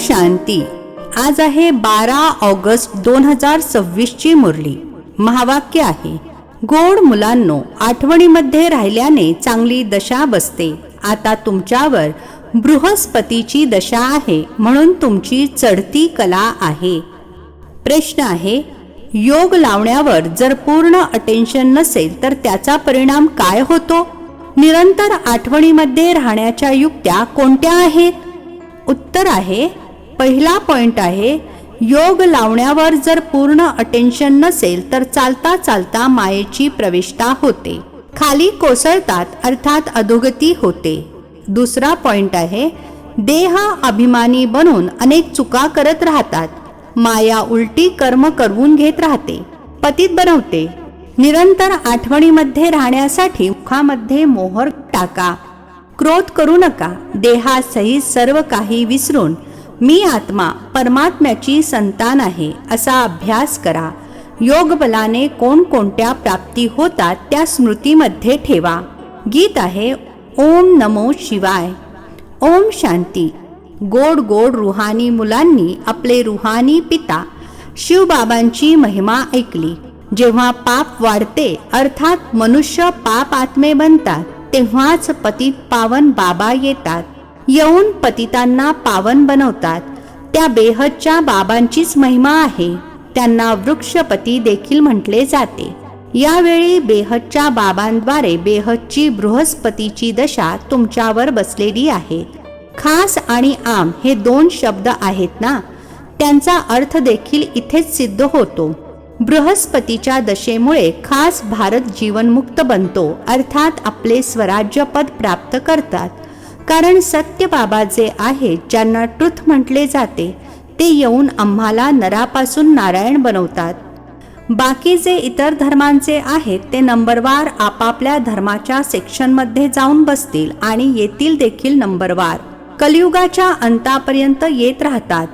शांती. आज आहे 12 ऑगस्ट 2026 ची मुरली. महावाक्य आहे, गोड मुलांनो, आठवणीमध्ये राहिल्याने चांगली दशा बसते. आता तुमच्यावर बृहस्पतीची दशा आहे, म्हणून तुमची चढती कला आहे. प्रश्न आहे, योग लावण्यावर जर पूर्ण अटेन्शन नसेल तर त्याचा परिणाम काय होतो? निरंतर आठवणीमध्ये राहण्याच्या युक्त्या कोणत्या आहेत? उत्तर आहे, पहिला पॉइंट आहे, योग लावण्यावर जर पूर्ण अटेन्शन नसेल तर चालता चालता मायेची प्रविष्टा होते, खाली कोसळतात अर्थात अधोगती होते. दुसरा पॉइंट आहे, देह अभिमानी बनून अनेक चुका करत राहतात. माया उलटी कर्म करवून घेत राहते, पतित बनवते. निरंतर आठवणीमध्ये राहण्यासाठी मुखामध्ये मोहर टाका. क्रोध करू नका. देहासहित सर्व काही विसरून मी आत्मा परमात्म्याची संतान आहे असा अभ्यास करा. योग बलाने कोणकोणत्या प्राप्ती होतात त्या स्मृतीमध्ये ठेवा. गीत आहे, ओम नमो शिवाय. ओम शांती. गोड गोड रुहानी मुलांनी आपले रुहानी पिता शिवबाबांची महिमा ऐकली. जेव्हा पाप वाढते अर्थात मनुष्य पाप आत्मे बनतात, तेव्हाच पतित पावन बाबा येतात. येऊन पतितांना पावन बनवतात. त्या बेहदच्या बाबांचीच महिमा आहे. त्यांना वृक्षपती देखील म्हटले जाते. यावेळी बेहदच्या बाबांद्वारे बेहदची बृहस्पतीची दशा तुमच्यावर बसलेली आहे. खास आणि आम हे दोन शब्द आहेत ना, त्यांचा अर्थ देखील इथेच सिद्ध होतो. बृहस्पतीच्या दशेमुळे खास भारत जीवनमुक्त बनतो, अर्थात आपले स्वराज्य पद प्राप्त करतात. कारण सत्य बाबा जे आहेत, ज्यांना ट्रुथ म्हटले जाते, ते येऊन आम्हाला नरापासून नारायण बनवतात. बाकी जे इतर धर्मांचे आहेत ते नंबरवार आपापल्या धर्माच्या सेक्शनमध्ये जाऊन बसतील आणि येतील देखील नंबरवार. कलियुगाच्या अंतापर्यंत येत राहतात.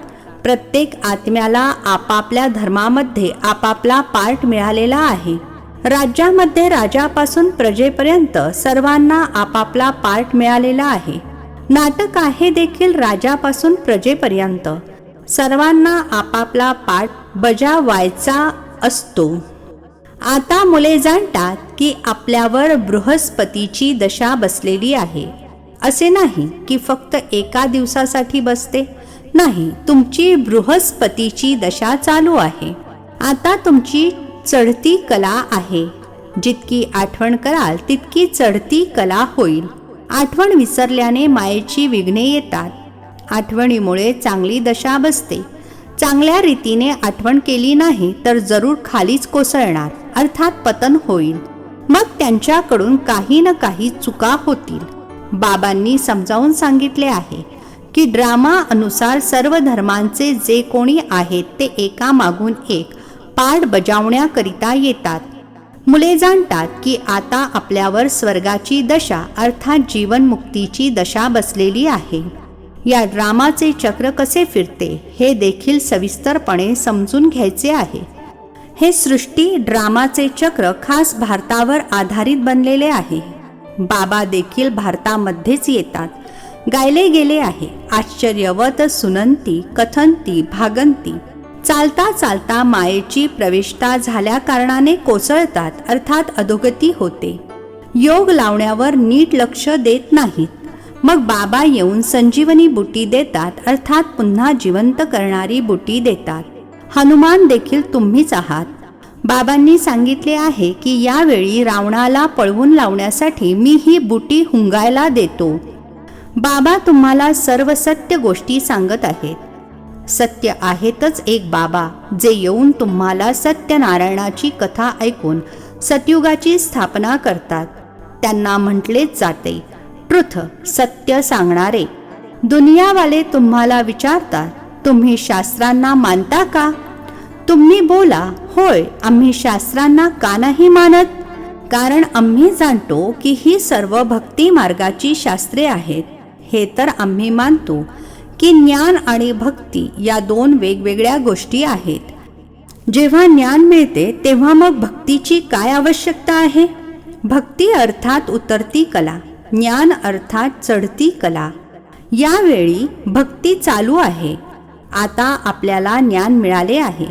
प्रत्येक आत्म्याला आपापल्या धर्मामध्ये आपापला पार्ट मिळालेला आहे. राज्यामध्ये राजापासून प्रजेपर्यंत सर्वांना आपापला पार्ट मिळालेला आहे. नाटक आहे देखील राजापासून प्रजेपर्यंत सर्वांना आपापला पार्ट बजावायचा असतो. आता मुले जाणतात की आपल्यावर बृहस्पतीची दशा बसलेली आहे. असे नाही की फक्त एका दिवसासाठी बसते, नाही, तुमची बृहस्पतीची दशा चालू आहे. आता तुमची चढती कला आहे. जितकी आठवण कराल तितकी चढती कला होईल. आठवण विसरल्याने मायेची विघ्ने येतात. आठवणीमुळे चांगली दशा बसते. चांगल्या रीतीने आठवण केली नाही तर जरूर खालीच कोसळणार, अर्थात पतन होईल. मग त्यांच्याकडून काही ना काही चुका होतील. बाबांनी समजावून सांगितले आहे की ड्रामा अनुसार सर्व धर्मांचे जे कोणी आहेत ते एकामागून एक पार्ट बजावण्याकरिता येतात. मुले जाणतात की आता आपल्यावर स्वर्गाची दशा अर्थात जीवनमुक्तीची दशा बसलेली आहे. या ड्रामाचे चक्र कसे फिरते हे देखील सविस्तरपणे समजून घ्यायचे आहे. हे सृष्टी ड्रामाचे चक्र खास भारतावर आधारित बनलेले आहे. बाबा देखील भारतामध्येच येतात. गायले गेले आहे, आश्चर्यवत सुनंती कथंती भागंती. चालता चालता मायेची प्रविष्टा झाल्या कारणाने कोसळतात, अर्थात अधोगती होते. योग लावण्यावर नीट लक्ष देत नाहीत. मग बाबा येऊन संजीवनी बुटी देतात, अर्थात पुन्हा जिवंत करणारी बुटी देतात. हनुमान देखील तुम्हीच आहात. बाबांनी सांगितले आहे की यावेळी रावणाला पळवून लावण्यासाठी मी ही बुटी हुंगायला देतो. बाबा तुम्हाला सर्व सत्य गोष्टी सांगत आहेत. सत्य आहेतच एक बाबा, जे येऊन तुम्हाला सत्यनारायणाची कथा ऐकून सतयुगाची स्थापना करतात. त्यांना म्हटलेच जाते ट्रुथ, सत्य सांगणारे. दुनियावाले तुम्हाला विचारतात, तुम्ही शास्त्रांना मानता का? तुम्ही बोला, होय, आम्ही शास्त्रांना का नाही मानत? कारण आम्ही जाणतो की ही सर्व भक्ती मार्गाची शास्त्रे आहेत. हे तर आम्ही मानतो की ज्ञान आणि भक्ती या दोन वेगवेगळ्या गोष्टी आहेत. जेव्हा ज्ञान मिळते तेव्हा मग भक्तीची काय आवश्यकता आहे? भक्ती अर्थात उतरती कला, ज्ञान अर्थात चढती कला. यावेळी भक्ती चालू आहे. आता आपल्याला ज्ञान मिळाले आहे,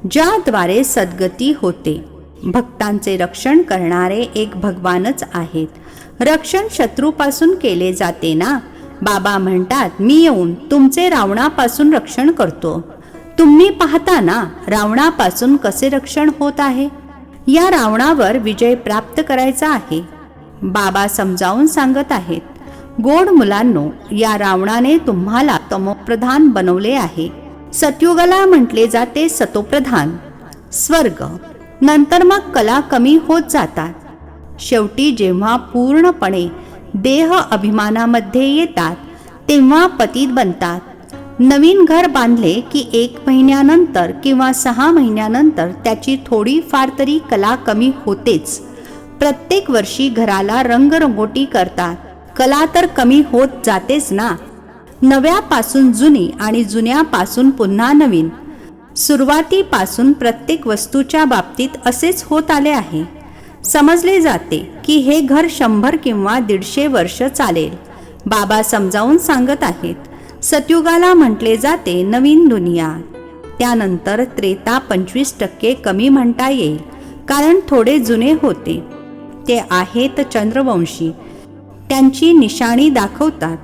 ज्याद्वारे सद्गती होते. भक्तांचे रक्षण करणारे एक भगवानच आहेत. रक्षण शत्रूपासून केले जाते ना. बाबा म्हणतात, मी येऊन तुमचे रावणापासून रक्षण करतो. तुम्ही पाहता ना रावणापासून कसे रक्षण होत आहे. या रावणावर विजय प्राप्त करायचा आहे. बाबा समजावून सांगत आहेत, गोड मुलांनो, या रावणाने तुम्हाला तमोप्रधान बनवले आहे. सतयुगाला म्हटले जाते सतोप्रधान, स्वर्ग. नंतर मग कला कमी होत जातात. शेवटी जेव्हा पूर्णपणे देह अभिमानामध्ये येतात तेव्हा पतित बनतात. नवीन घर बांधले की 1 महिन्यानंतर किंवा 6 महिन्यानंतर त्याची थोडी फार तरी कला कमी होतेच. प्रत्येक वर्षी घराला रंगरंगोटी करतात, कला तर कमी होत जातेच ना. नव्यापासून जुनी आणि जुन्यापासून पुन्हा नवीन. सुरुवातीपासून प्रत्येक वस्तूच्या बाबतीत असेच होत आले आहे. समजले जाते की हे घर 100 किंवा 150 वर्ष चालेल. बाबा समजावून सांगत आहेत, सतयुगाला म्हटले जाते नवीन दुनिया. त्यानंतर त्रेता 25% कमी म्हणता येईल, कारण थोडे जुने होते. ते आहेत चंद्रवंशी, त्यांची निशाणी दाखवतात.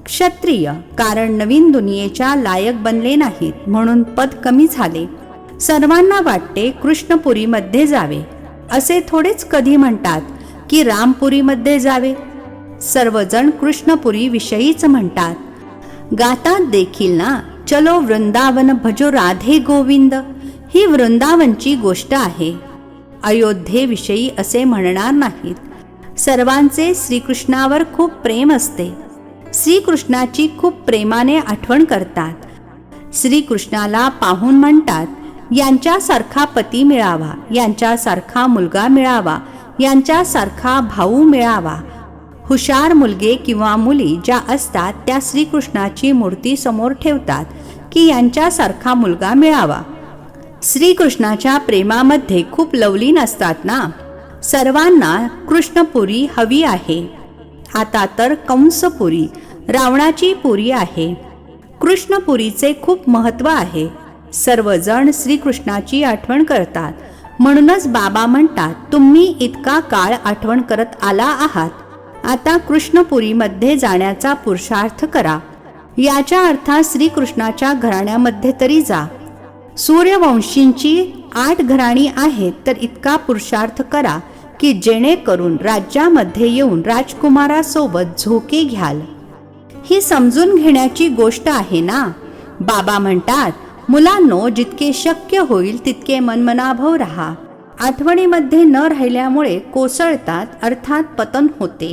क्षत्रिय, कारण नवीन दुनियेच्या लायक बनले नाहीत म्हणून पद कमी झाले. सर्वांना वाटते कृष्णपुरीमध्ये जावे. असे थोडेच कधी म्हणतात की रामपुरीमध्ये जावे. सर्वजण कृष्णपुरी विषयीच म्हणतात. गातात देखील ना, चलो वृंदावन भजो राधे गोविंद. ही वृंदावनची गोष्ट आहे, अयोध्येविषयी असे म्हणणार नाहीत. सर्वांचे श्रीकृष्णावर खूप प्रेम असते. श्रीकृष्णाची खूप प्रेमाने आठवण करतात. श्रीकृष्णाला पाहून म्हणतात, यांच्यासारखा पती मिळावा, यांच्यासारखा मुलगा मिळावा, यांच्यासारखा भाऊ मिळावा. हुशार मुलगे किंवा मुली ज्या असतात त्या श्रीकृष्णाची मूर्ती समोर ठेवतात की यांच्यासारखा मुलगा मिळावा. श्रीकृष्णाच्या प्रेमामध्ये खूप लवलीन असतात ना. सर्वांना कृष्णपुरी हवी आहे. आता तर कंसपुरी, रावणाची पुरी आहे. कृष्णपुरीचे खूप महत्त्व आहे. सर्वजण श्रीकृष्णाची आठवण करतात. म्हणूनच बाबा म्हणतात, तुम्ही इतका काळ आठवण करत आला आहात, आता कृष्णपुरीमध्ये जाण्याचा पुरुषार्थ करा. याच्या अर्थात श्रीकृष्णाच्या घराण्यामध्ये तरी जा. सूर्यवंशींची 8 घराणी आहेत, तर इतका पुरुषार्थ करा की जेणेकरून राज्यामध्ये येऊन राजकुमारासोबत झोके घ्याल. ही समजून घेण्याची गोष्ट आहे ना. बाबा म्हणतात, मुलांनो, जितके शक्य होईल तितके मनमनाभव राहा. आठवणीमध्ये न राहिल्यामुळे कोसळतात, अर्थात पतन होते.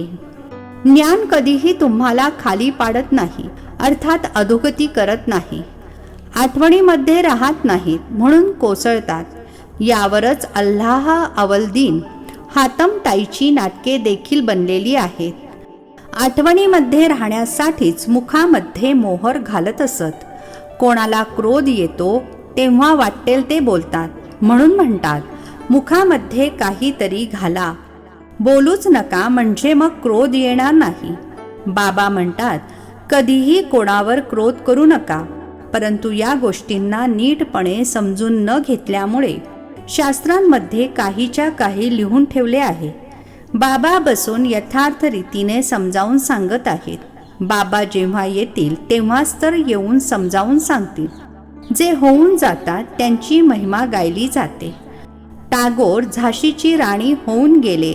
ज्ञान कधीही तुम्हाला खाली पाडत नाही, अर्थात अधोगती करत नाही. आठवणीमध्ये राहत नाहीत म्हणून कोसळतात. यावरच अल्लाह अवलदीन हातम ताईची नाटके देखील बनलेली आहेत. आठवणीमध्ये राहण्यासाठीच मुखामध्ये मोहर घालत असत. कोणाला क्रोध येतो तेव्हा वाटेल ते बोलतात, म्हणून म्हणतात मुखामध्ये काहीतरी घाला, बोलूच नका, म्हणजे मग क्रोध येणार नाही. बाबा म्हणतात, कधीही कोणावर क्रोध करू नका. परंतु या गोष्टींना नीटपणे समजून न घेतल्यामुळे शास्त्रांमध्ये काहीच्या काही लिहून ठेवले आहे. बाबा बसून यथार्थ रीतीने समजावून सांगत आहेत. बाबा जेव्हा येतील तेव्हाच तर येऊन समजावून सांगतील. जे होऊन जातात त्यांची महिमा गायली जाते. टागोर झाशीची राणी होऊन गेले,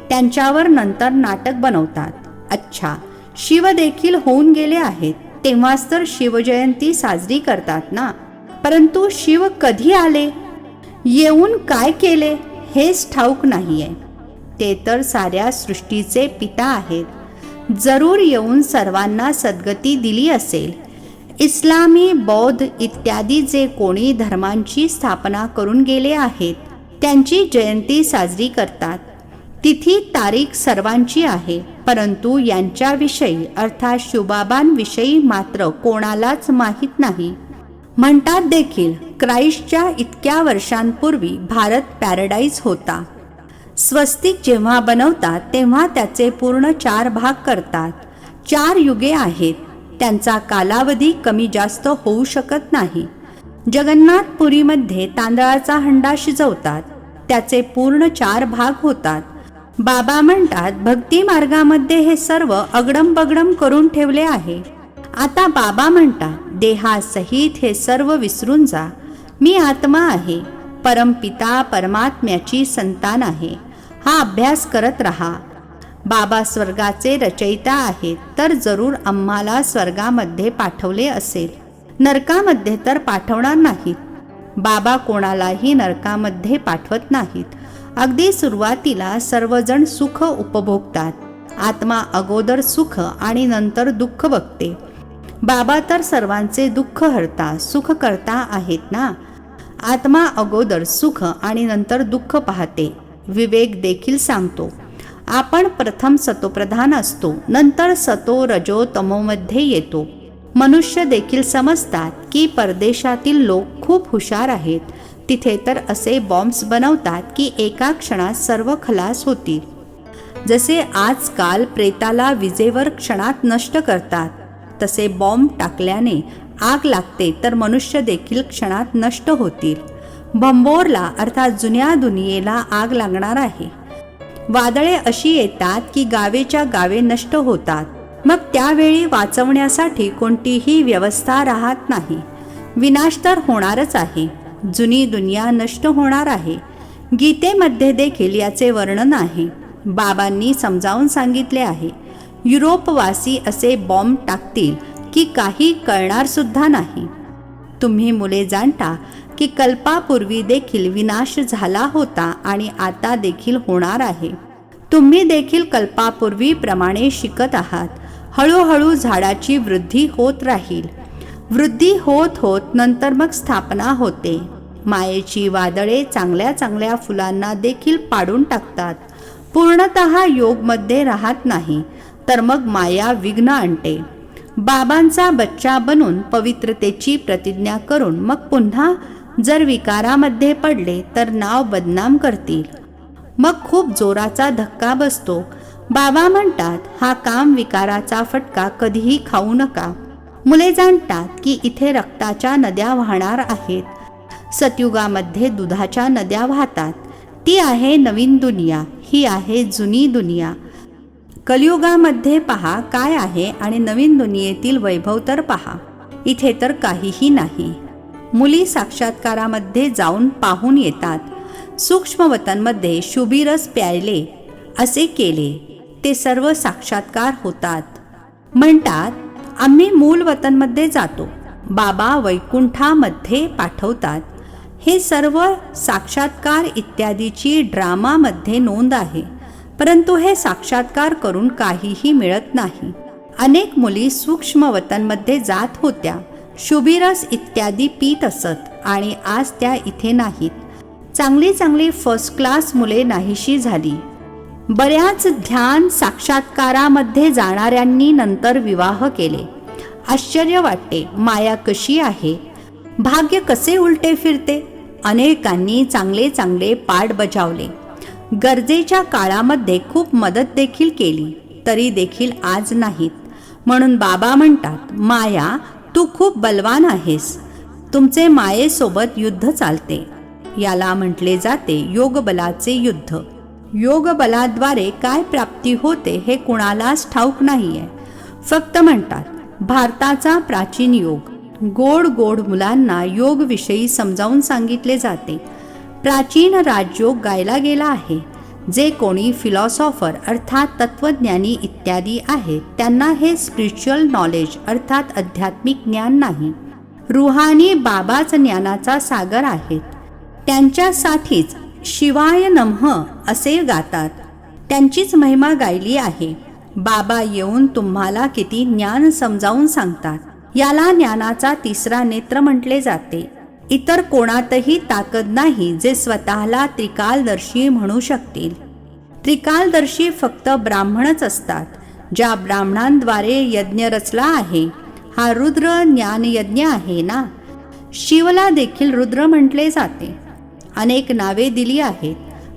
त्यांच्यावर नंतर नाटक बनवतात. अच्छा, शिव देखील होऊन गेले आहेत, तेव्हाच तर शिवजयंती साजरी करतात ना. परंतु शिव कधी आले, येऊन काय केले हेच ठाऊक नाहीये. ते तर साऱ्या सृष्टीचे पिता आहेत. जरूर येऊन सर्वांना सद्गती दिली असेल. इस्लामी, बौद्ध इत्यादी जे कोणी धर्मांची स्थापना करून गेले आहेत त्यांची जयंती साजरी करतात. तिथी तारीख सर्वांची आहे, परंतु यांच्याविषयी अर्थात शिवबाबांविषयी मात्र कोणालाच माहीत नाही. म्हणतात देखील क्राइस्टच्या इतक्या वर्षांपूर्वी भारत पॅराडाईज होता. स्वस्तिक जेव्हा बनवतात तेव्हा त्याचे पूर्ण 4 भाग करतात. 4 युगे आहेत. त्यांचा कालावधी कमी जास्त होऊ शकत नाही. जगन्नाथपुरीमध्ये तांदळाचा हंडा शिजवतात, त्याचे पूर्ण 4 भाग होतात. बाबा म्हणतात, भक्ती मार्गामध्ये हे सर्व अगडम बगडम करून ठेवले आहे. आता बाबा म्हणतात, देहासहित हे सर्व विसरून जा. मी आत्मा आहे, परमपिता परमात्म्याची संतान आहे. हा अभ्यास करत राहा. बाबा स्वर्गाचे रचयिता आहेत, तर जरूर आम्हाला स्वर्गामध्ये पाठवले असेल. नरकामध्ये तर पाठवणार नाहीत. बाबा कोणालाही नरकामध्ये पाठवत नाहीत. अगदी सुरुवातीला सर्वजण सुख उपभोगतात. आत्मा अगोदर सुख आणि नंतर दुःख बघते. बाबा तर सर्वांचे दुःख हरता सुख करता आहेत ना. आत्मा अगोदर सुख आणि नंतर दुःख पाहते. विवेक देखील सांगतो, आपण प्रथम सतोप्रधान असतो, नंतर सतो रजो तमोमध्ये येतो. मनुष्य देखील समजतात की परदेशातील लोक खूप हुशार आहेत. तिथे तर असे बॉम्ब्स बनवतात की एका क्षणात सर्व खलास होतील. जसे आजकाल प्रेताला विजेवर क्षणात नष्ट करतात, तसे बॉम्ब टाकल्याने आग लागते तर मनुष्य देखील क्षणात नष्ट होतील. भंबोरला अर्थात जुन्या दुनियेला आग लागणार आहे. वादळे अशी येतात की गावेच्या गावे नष्ट होतात. मग त्यावेळी वाचवण्यासाठी कोणतीही व्यवस्था राहत नाही. विनाश तर होणारच आहे. जुनी दुनिया नष्ट होणार आहे. गीतेमध्ये देखील याचे वर्णन आहे. बाबांनी समजावून सांगितले आहे. युरोपवासी असे बॉम्ब टाकतील की काही कळणार सुद्धा नाही. तुम्ही मुले जाणता की कल्पापूर्वी देखील विनाश झाला होता आणि आता देखील होणार आहे. तुम्ही देखील कल्पापूर्वीप्रमाणे शिकत आहात. हळूहळू झाडाची वृद्धी होत राहील. वृद्धी होत होत नंतर मग स्थापना होते. मायेची वादळे चांगल्या चांगल्या फुलांना देखील पाडून टाकतात. पूर्णतः योगमध्ये राहत नाही तर मग माया विघ्न आणते. बाबांचा बच्चा बनून पवित्रतेची प्रतिज्ञा करून मग पुन्हा जर विकारामध्ये पडले तर नाव बदनाम करतील. मग खूप जोराचा धक्का बसतो. बाबा म्हणतात, हा काम विकाराचा फटका कधीही खाऊ नका. मुले जाणतात की इथे रक्ताच्या नद्या वाहणार आहेत. सतयुगामध्ये दुधाच्या नद्या वाहतात. ती आहे नवीन दुनिया, ही आहे जुनी दुनिया. कलियुगामध्ये पहा काय आहे आणि नवीन दुनियेतील वैभव तर पहा. इथे तर काहीही नाही. मुली साक्षात्कारामध्ये जाऊन पाहून येतात. सूक्ष्म वतनमध्ये शुभीरस प्यायले असे केले, ते सर्व साक्षात्कार होतात. म्हणतात, आम्ही मूल वतनमध्ये जातो. बाबा वैकुंठामध्ये पाठवतात. हे सर्व साक्षात्कार इत्यादीची ड्रामामध्ये नोंद आहे. परंतु हे साक्षात्कार करून काहीही मिळत नाही. अनेक मुली सूक्ष्म वतनमध्ये जात होत्या, शुभीरस इत्यादी पीत असत आणि आज त्या इथे नाहीत. चांगली चांगली फर्स्ट क्लास मुले नाहीशी झाली. बऱ्याच ध्यान साक्षात्कारामध्ये जाणाऱ्यांनी नंतर विवाह केले. आश्चर्य वाटते, माया कशी आहे, भाग्य कसे उलटे फिरते. अनेकांनी चांगले चांगले पाठ बजावले. गरजेच्या काळामध्ये खूप मदत देखील केली, तरी देखील आज नाहीत. म्हणून बाबा म्हणतात, माया तू खूप बलवान आहेस. तुमचे मायेसोबत युद्ध चालते. याला म्हटले जाते योगबलाचे युद्ध. योगबलाद्वारे काय प्राप्ती होते हे कुणालाच ठाऊक नाहीये. फक्त म्हणतात, भारताचा प्राचीन योग. गोड गोड मुलांना योगविषयी समजावून सांगितले जाते. प्राचीन राजयोग गायला गेला आहे. जे कोणी फिलॉसॉफर अर्थात तत्वज्ञानी इत्यादी आहेत त्यांना हे स्पिरिच्युअल नॉलेज अर्थात आध्यात्मिक ज्ञान नाही. रुहानी बाबाच ज्ञानाचा सागर आहेत. त्यांच्यासाठीच शिवाय नमः असे गातात. त्यांचीच महिमा गायली आहे. बाबा येऊन तुम्हाला किती ज्ञान समजावून सांगतात. याला ज्ञानाचा तिसरा नेत्र म्हटले जाते. इतर कोणातही ताकद नाही जे स्वतःला त्रिकालदर्शी म्हणू शकतील. त्रिकालदर्शी फक्त ब्राह्मणच असतात. ज्या ब्राह्मणांद्वारे यज्ञ रचला आहे हा रुद्र ज्ञान यज्ञ आहे ना. शिवला देखील रुद्र म्हटले जाते. अनेक नावे दिली आहेत.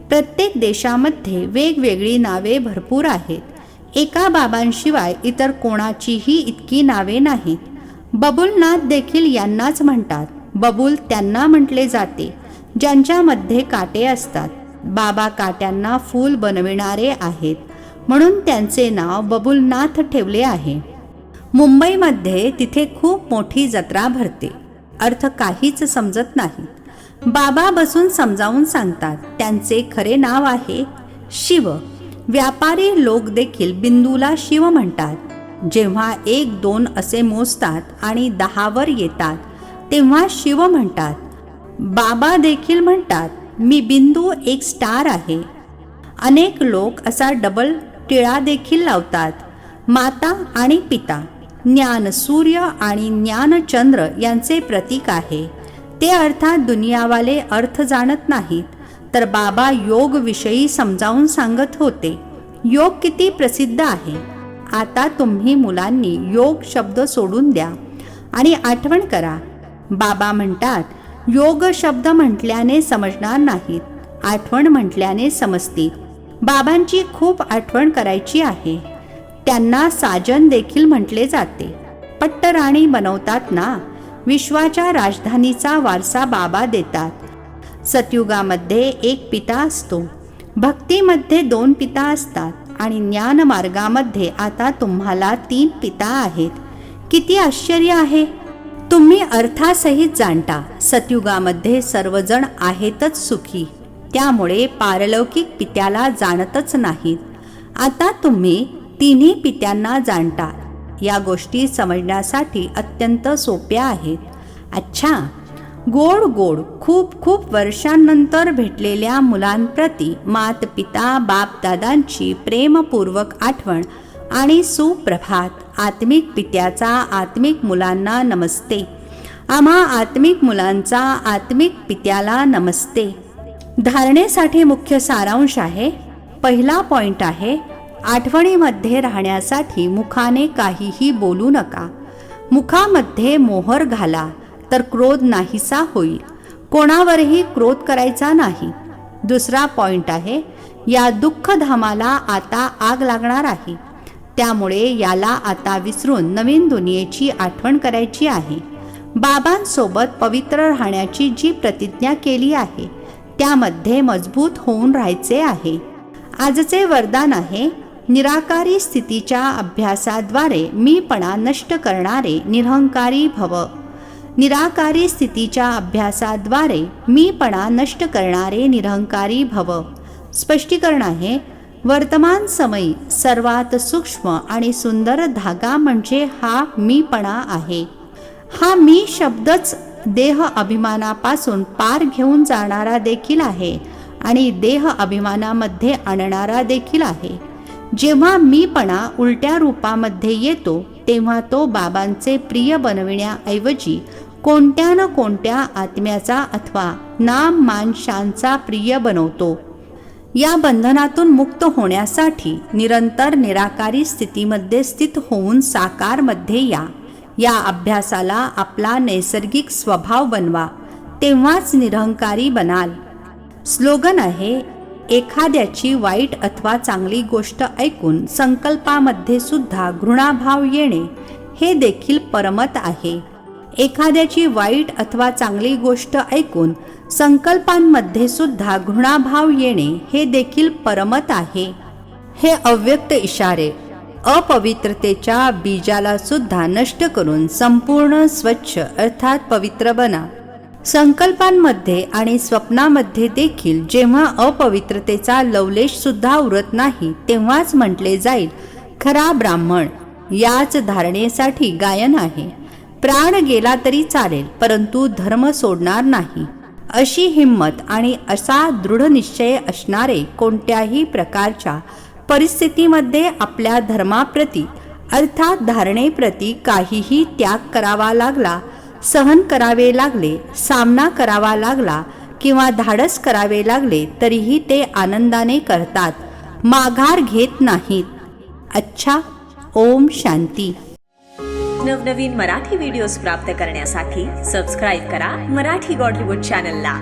प्रत्येक देशामध्ये वेगवेगळी नावे भरपूर आहेत. एका बाबांशिवाय इतर कोणाचीही इतकी नावे नाहीत. बबुलनाथ देखील यांनाच म्हणतात. बबुल त्यांना म्हटले जाते ज्यांच्यामध्ये काटे असतात. बाबा काट्यांना फूल बनविणारे आहेत, म्हणून त्यांचे नाव बबुलनाथ ठेवले आहे. मुंबईमध्ये तिथे खूप मोठी जत्रा भरते. अर्थ काहीच समजत नाही. बाबा बसून समजावून सांगतात. त्यांचे खरे नाव आहे शिव. व्यापारी लोक देखील बिंदूला शिव म्हणतात. जेव्हा 1, 2 असे मोजतात आणि 10 वर येतात तेव्हा शिव म्हणतात. बाबा देखील म्हणतात, मी बिंदू एक स्टार आहे. अनेक लोक असा डबल टिळा देखील लावतात. माता आणि पिता, ज्ञान सूर्य आणि ज्ञान चंद्र यांचे प्रतीक आहे. ते अर्थात दुनियावाले अर्थ जाणत नाहीत. तर बाबा योग विषयी समजावून सांगत होते. योग किती प्रसिद्ध आहे. आता तुम्ही मुलांनी योग शब्द सोडून द्या आणि आठवण करा. बाबा म्हणतात, योग शब्द म्हटल्याने समजणार नाहीत, आठवण म्हटल्याने समजतील. बाबांची खूप आठवण करायची आहे. त्यांना साजन देखील म्हटले जाते. पट्टराणी बनवतात ना. विश्वाच्या राजधानीचा वारसा बाबा देतात. सतयुगामध्ये एक पिता असतो. भक्तीमध्ये 2 पिता असतात आणि ज्ञान मार्गामध्ये आता तुम्हाला 3 पिता आहेत. किती आश्चर्य आहे. तुम्ही अर्थासहित जाणता. सतयुगामध्ये सर्वजण आहेतच सुखी, त्यामुळे पारलौकिक पित्याला जाणतच नाहीत. आता तुम्ही 3 पित्यांना जाणता. या गोष्टी समजण्यासाठी अत्यंत सोप्या आहेत. अच्छा, गोड गोड खूप खूप वर्षांनंतर भेटलेल्या मुलांप्रती मात पिता बाप दादांची प्रेमपूर्वक आठवण आणि सुप्रभात. आत्मिक पित्याचा आत्मिक मुलांना नमस्ते. आम्हा आत्मिक मुलांचा आत्मिक पित्याला नमस्ते. धारणेसाठी मुख्य सारांश आहे. पहिला पॉइंट आहे, आठवणीमध्ये राहण्यासाठी मुखाने काहीही बोलू नका. मुखामध्ये मोहर घाला तर क्रोध नाहीसा होईल. कोणावरही क्रोध करायचा नाही. दुसरा पॉइंट आहे, या दुःखधामाला आता आग लागणार आहे. त्यामुळे याला आता विसरून नवीन दुनियेची आठवण करायची आहे. बाबांसोबत पवित्र राहण्याची जी प्रतिज्ञा केली आहे त्यामध्ये मजबूत होऊन राहायचे आहे. आजचे वरदान आहे, निराकारी स्थितीच्या अभ्यासाद्वारे मीपणा नष्ट करणारे निरहंकारी भव. निराकारी स्थितीच्या अभ्यासाद्वारे मीपणा नष्ट करणारे निरहंकारी भव. स्पष्टीकरण आहे, वर्तमान समयी सर्वात सूक्ष्म आणि सुंदर धागा म्हणजे हा मीपणा आहे. हा मी शब्दच देह अभिमानापासून पार घेऊन जाणारा देखील आहे आणि देह अभिमानामध्ये आणणारा देखील आहे. जेव्हा मीपणा उलट्या रूपामध्ये येतो तेव्हा तो बाबांचे प्रिय बनविण्याऐवजी कोणत्या न कोणत्या आत्म्याचा अथवा नाम मान शानचा प्रिय बनवतो. या बंधनातून मुक्त होण्यासाठी निरंतर निराकारी स्थितीमध्ये स्थित होऊन साकारमध्ये या. या अभ्यासाला आपला नैसर्गिक स्वभाव बनवा, तेव्हाच निरहंकारी बनाल. स्लोगन आहे, एखाद्याची वाईट अथवा चांगली गोष्ट ऐकून संकल्पामध्ये सुद्धा घृणाभाव येणे हे देखील परमत आहे. एखाद्याची वाईट अथवा चांगली गोष्ट ऐकून संकल्पांमध्ये सुद्धा घृणाभाव येणे हे देखील परमत आहे. हे अव्यक्त इशारे अपवित्रतेच्या बीजाला सुद्धा नष्ट करून संपूर्ण स्वच्छ अर्थात पवित्र बना. संकल्पांमध्ये आणि स्वप्नामध्ये देखील जेव्हा अपवित्रतेचा लवलेश सुद्धा उरत नाही तेव्हाच म्हटले जाईल खरा ब्राह्मण. याच धारणेसाठी गायन आहे. प्राण गेला तरी चालेल परंतु धर्म सोडणार नाही. अशी हिम्मत आणि असा दृढ निश्चय असणारे कोणत्याही प्रकारच्या परिस्थितीमध्ये आपल्या धर्माप्रती अर्थात धारणेप्रती काहीही त्याग करावा लागला, सहन करावे लागले, सामना करावा लागला किंवा धाडस करावे लागले तरीही ते आनंदाने करतात, माघार घेत नाहीत. अच्छा, ओम शांती. नवनवीन मराठी व्हिडिओज प्राप्त करण्यासाठी सबस्क्राईब करा मराठी गॉडलीवूड चॅनलला.